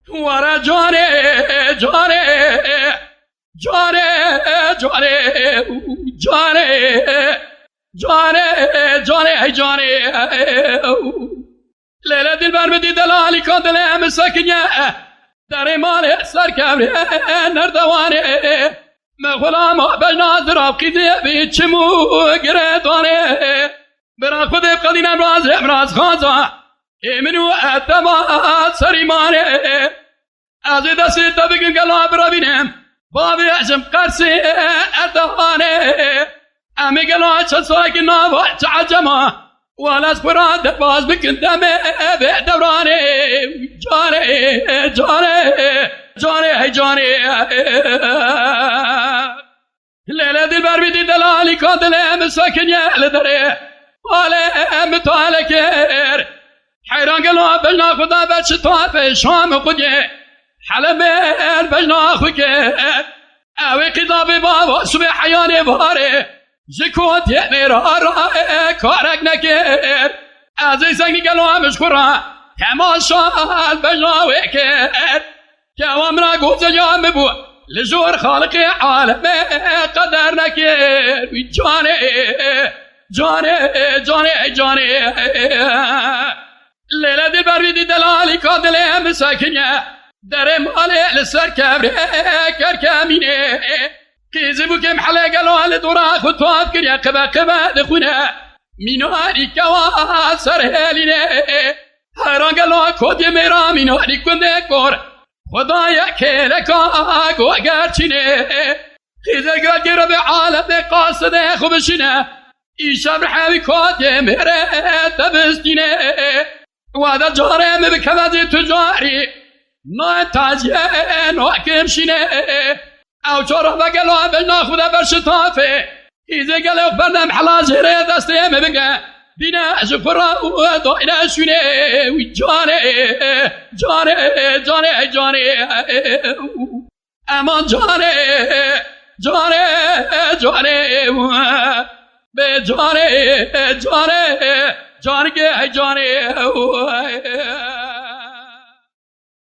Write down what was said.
وارا جانه جانه جانه جانه جانه جانه جانه ای جانه لیلا دلبر بدی دلالی کن دلم سکنیه در مال سر کبره نردوانه مغلام بجنا دراب قیده بی چمو گردانه برا خود قدینم راز خانزا ایمنو اتبا سریمانه از دست تبگیم گلا برا بینم بابی عشم قرسی اردهانه امی گلا چه ساکی نابا چه عجما والاس برا دفاز بکن دمه به دورانه جانه جانه جانه جانه لیلا دلبر بیدی دلالی کن دلم سکنیه لدره حالم طالع کر حیران گلو بجنا خدا بچ طاف شام خودیه حلم بجنا خوکر اوی قضاب بابا صبح حیان باره زکوت میرا را کارک نکر از زنگی گلو همش خورا تماشال بجنا وکر که امرا گوزه جام بود لزور خالق عالم قدر نکر جانه جانه جانه جانه لیلا دلبر بیدی دلالی که دلم سکنیه در مال لسر کبره کرکمینه کیزی بو کم حله گلوال دورا خود تواب کریه قبا قبا دخونه مینواری کوا سر هلینه هران گلوال کودی میرا مینواری کنده کور خدایا که لکا گوگر چینه خیزه گل به عالم قاصده خوبشینه ایشم رحمی کودی میره تبستینه وعده جاره بکوزی تجاری نه تاجیه نه کمشینه او چورا بگلو بجنا خدا برشتافه ایزه گلو بردم حلا زهره دسته بگه بینه شفرا و داینه شونه جانه جانه جانه جانه امان جانه جانه جانه به جانه جانه جانه جانه